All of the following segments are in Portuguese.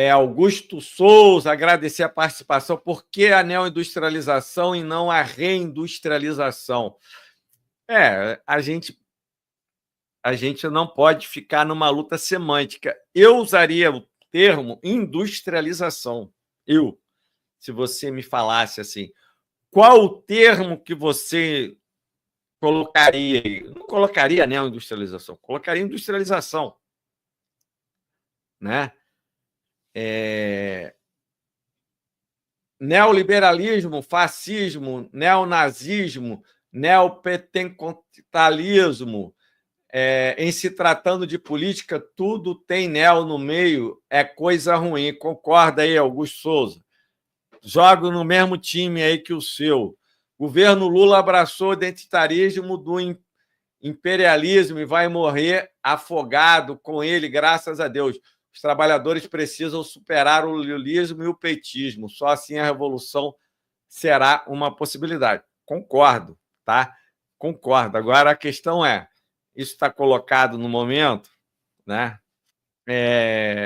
Augusto Souza, agradecer a participação. Por que a neoindustrialização e não a reindustrialização? A gente não pode ficar numa luta semântica. Eu usaria o termo industrialização. Se você me falasse assim, qual o termo que você colocaria? Não colocaria neoindustrialização, colocaria industrialização, né? Neoliberalismo, fascismo, neonazismo, neopentecostalismo, em se tratando de política, tudo tem neo no meio, é coisa ruim. Concorda aí, Augusto Souza? Jogo no mesmo time aí que o seu. Governo Lula abraçou o identitarismo do imperialismo e vai morrer afogado com ele, graças a Deus. Os trabalhadores precisam superar o lulismo e o petismo. Só assim a revolução será uma possibilidade. Concordo, tá? Concordo. Agora a questão isso está colocado no momento, né?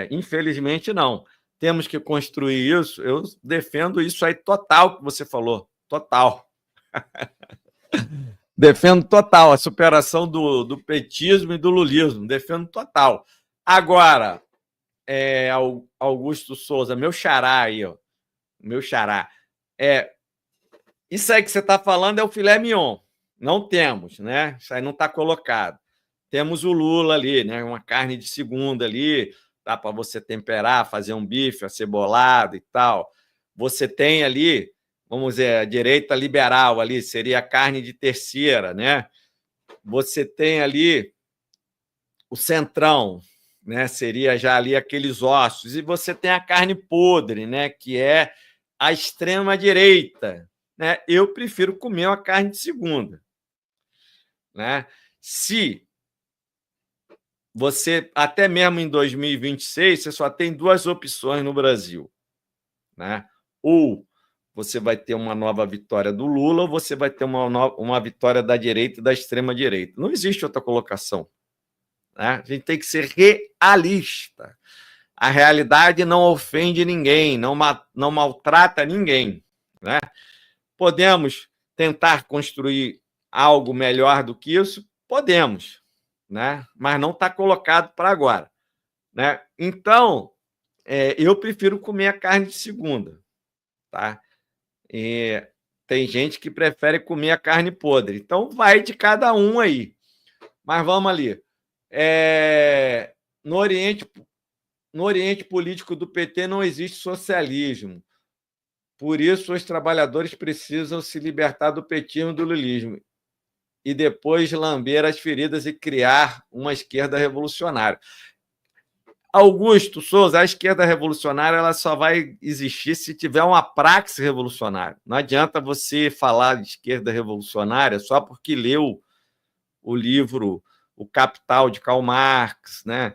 Infelizmente, não. Temos que construir isso. Eu defendo isso aí total que você falou. Total. Defendo total a superação do petismo e do lulismo. Defendo total. Agora, Augusto Souza, meu xará aí, ó. Meu xará. Isso aí que você está falando é o filé mignon. Não temos, né? Isso aí não está colocado. Temos o Lula ali, né? Uma carne de segunda ali, dá para você temperar, fazer um bife acebolado e tal. Você tem ali, vamos dizer, a direita liberal ali, seria a carne de terceira, né? Você tem ali o centrão, né? Seria já ali aqueles ossos. E você tem a carne podre, né? Que é a extrema direita, né? Eu prefiro comer uma carne de segunda, né? Se você, até mesmo em 2026, você só tem duas opções no Brasil, né? Ou você vai ter uma nova vitória do Lula, ou você vai ter uma vitória da direita e da extrema-direita. Não existe outra colocação, né? A gente tem que ser realista. A realidade não ofende ninguém, não maltrata ninguém, né? Podemos tentar construir algo melhor do que isso? Podemos, né? Mas não está colocado para agora, né? Então, eu prefiro comer a carne de segunda, tá? E tem gente que prefere comer a carne podre. Então, vai de cada um aí. Mas vamos ali. No Oriente político do PT não existe socialismo. Por isso, os trabalhadores precisam se libertar do petismo e do lulismo e depois lamber as feridas e criar uma esquerda revolucionária. Augusto Souza, a esquerda revolucionária ela só vai existir se tiver uma praxe revolucionária. Não adianta você falar de esquerda revolucionária só porque leu o livro O Capital, de Karl Marx, né?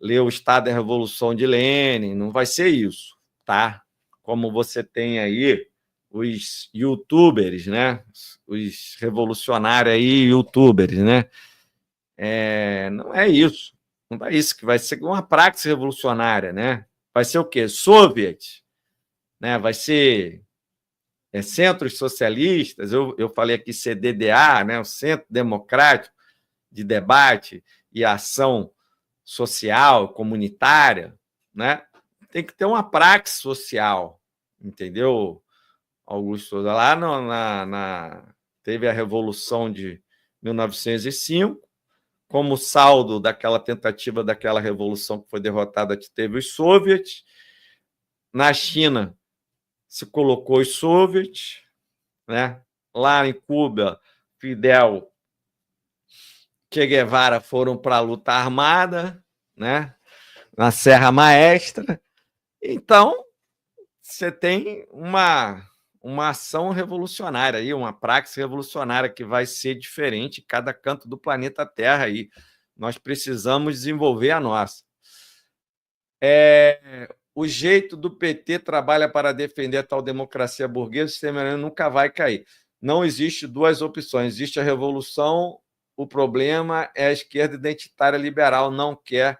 Leu O Estado e a Revolução, de Lenin. Não vai ser isso, tá? Como você tem aí os youtubers, né? Os revolucionários aí, youtubers, né? Não é isso. Não é isso que vai ser uma praxe revolucionária, né? Vai ser o quê? Soviet, né? Vai ser centros socialistas. Eu falei aqui CDDA, né? O Centro Democrático de Debate e Ação Social, Comunitária, né? Tem que ter uma praxe social, entendeu, Augusto Souza? Lá teve a Revolução de 1905, como saldo daquela tentativa daquela revolução que foi derrotada, teve os soviets. Na China, se colocou os soviets, né? Lá em Cuba, Fidel, Che Guevara foram para a luta armada, né? Na Serra Maestra. Então, você tem uma ação revolucionária aí, uma praxe revolucionária que vai ser diferente em cada canto do planeta Terra aí. Nós precisamos desenvolver a nossa. O jeito do PT trabalha para defender a tal democracia burguesa, o sistema nunca vai cair. Não existe duas opções, existe a revolução, o problema é a esquerda identitária liberal, não quer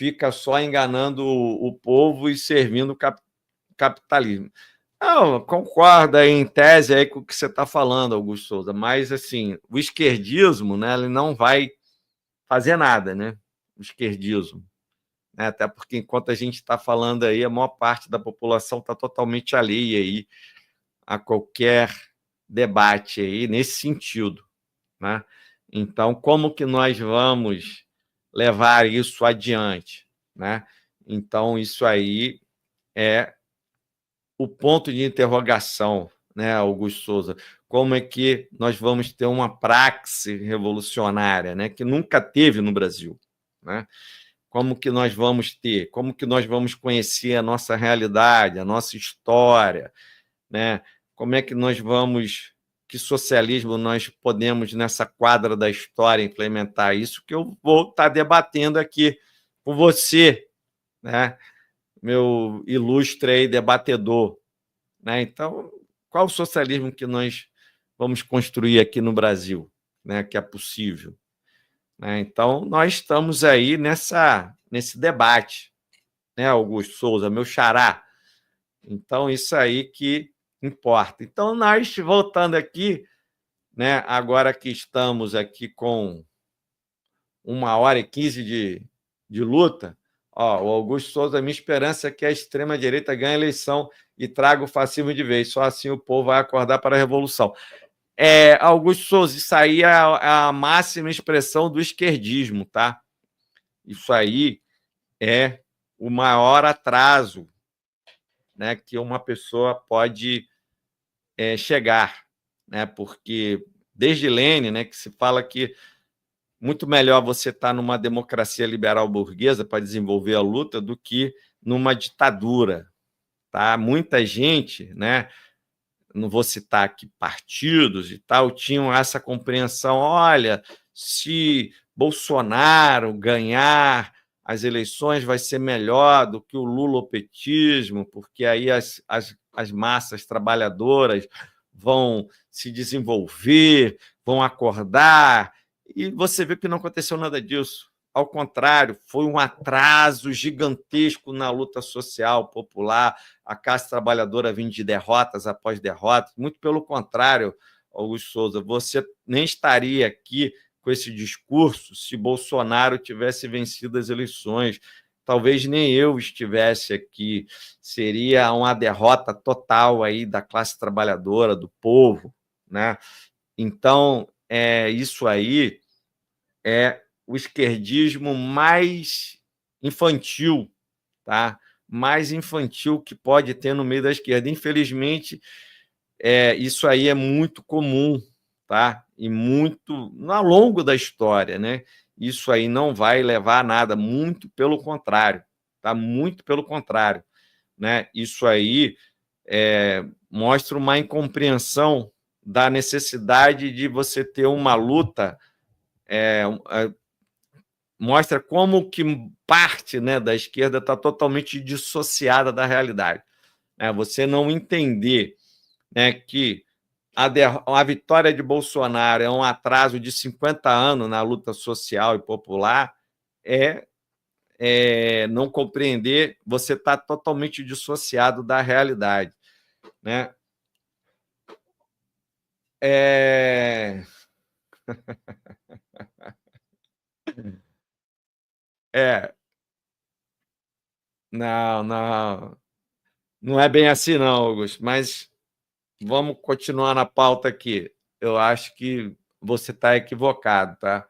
fica só enganando o povo e servindo o capitalismo. Não, concordo aí, em tese aí com o que você está falando, Augusto Souza, mas assim, o esquerdismo, né, ele não vai fazer nada, né? O esquerdismo. Né? Até porque, enquanto a gente está falando aí, a maior parte da população está totalmente alheia aí a qualquer debate aí nesse sentido. Né? Então, como que nós vamos levar isso adiante? Né? Então, isso aí é o ponto de interrogação, né, Augusto Souza? Como é que nós vamos ter uma praxe revolucionária, né, que nunca teve no Brasil? Né? Como que nós vamos ter? Como que nós vamos conhecer a nossa realidade, a nossa história? Né? Como é que nós vamos... Que socialismo nós podemos, nessa quadra da história, implementar? Isso que eu vou estar debatendo aqui com você, né? Meu ilustre debatedor. Né? Então, qual o socialismo que nós vamos construir aqui no Brasil, né? Que é possível? Né? Então, nós estamos aí nesse debate, né, Augusto Souza, meu xará. Então, isso aí que importa. Então, nós, voltando aqui, né, agora que estamos aqui com 1h15 de luta, ó, o Augusto Souza, minha esperança é que a extrema-direita ganhe a eleição e traga o fascismo de vez. Só assim o povo vai acordar para a revolução. Augusto Souza, isso aí é a máxima expressão do esquerdismo, tá? Isso aí é o maior atraso, né, que uma pessoa pode chegar, né? Porque desde Lênin, né, que se fala que muito melhor você estar numa democracia liberal burguesa para desenvolver a luta do que numa ditadura, tá? Muita gente, né, não vou citar aqui partidos e tal, tinham essa compreensão: olha, se Bolsonaro ganhar as eleições vai ser melhor do que o lulopetismo, porque aí as massas trabalhadoras vão se desenvolver, vão acordar, e você vê que não aconteceu nada disso. Ao contrário, foi um atraso gigantesco na luta social popular, a classe trabalhadora vindo de derrotas após derrotas. Muito pelo contrário, Augusto Souza, você nem estaria aqui com esse discurso se Bolsonaro tivesse vencido as eleições. Talvez nem eu estivesse aqui. Seria uma derrota total aí da classe trabalhadora, do povo. Né? Então, isso aí é o esquerdismo mais infantil, tá? Mais infantil que pode ter no meio da esquerda. Infelizmente, isso aí é muito comum, tá? E muito ao longo da história, né? Isso aí não vai levar a nada, muito pelo contrário, tá? Muito pelo contrário, né? Isso aí mostra uma incompreensão da necessidade de você ter uma luta, mostra como que parte, né, da esquerda está totalmente dissociada da realidade. Você não entender, né, que a vitória de Bolsonaro é um atraso de 50 anos na luta social e popular, não compreender, você está totalmente dissociado da realidade. Né? Não, não, não é bem assim não, Augusto, mas vamos continuar na pauta aqui. Eu acho que você está equivocado, tá?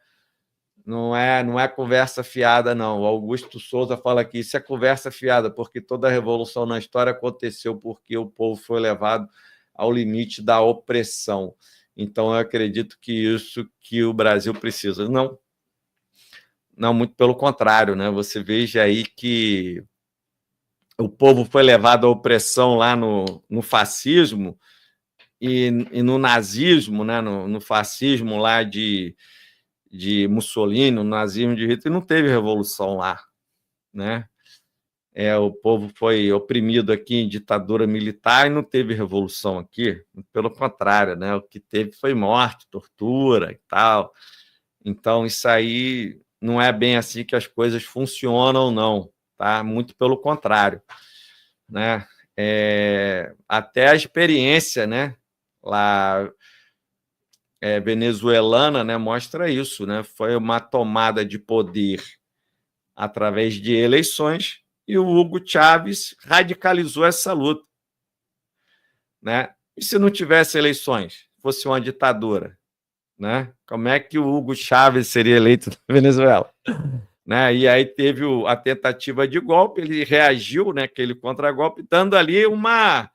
Não é conversa fiada, não. O Augusto Souza fala que isso é conversa fiada, porque toda a revolução na história aconteceu porque o povo foi levado ao limite da opressão. Então, eu acredito que isso que o Brasil precisa. Não, não, muito pelo contrário, né? Você veja aí que o povo foi levado à opressão lá no fascismo e no nazismo, né? No fascismo lá de Mussolini, no nazismo de Hitler, não teve revolução lá. Né? O povo foi oprimido aqui em ditadura militar e não teve revolução aqui, pelo contrário, né? O que teve foi morte, tortura e tal. Então, isso aí não é bem assim que as coisas funcionam, não, tá? Muito pelo contrário, né? Até a experiência, né, lá venezuelana, né, mostra isso, né? Foi uma tomada de poder através de eleições e o Hugo Chávez radicalizou essa luta, né? E se não tivesse eleições, fosse uma ditadura, né? Como é que o Hugo Chávez seria eleito na Venezuela? Né? E aí teve a tentativa de golpe, ele reagiu, né, aquele contragolpe, dando ali uma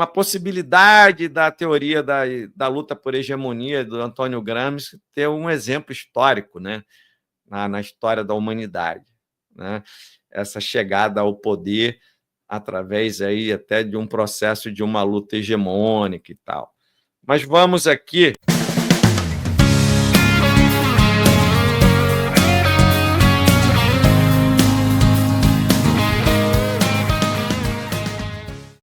possibilidade da teoria da luta por hegemonia do Antônio Gramsci ter um exemplo histórico, né, na história da humanidade, né? Essa chegada ao poder através aí até de um processo de uma luta hegemônica e tal. Mas vamos aqui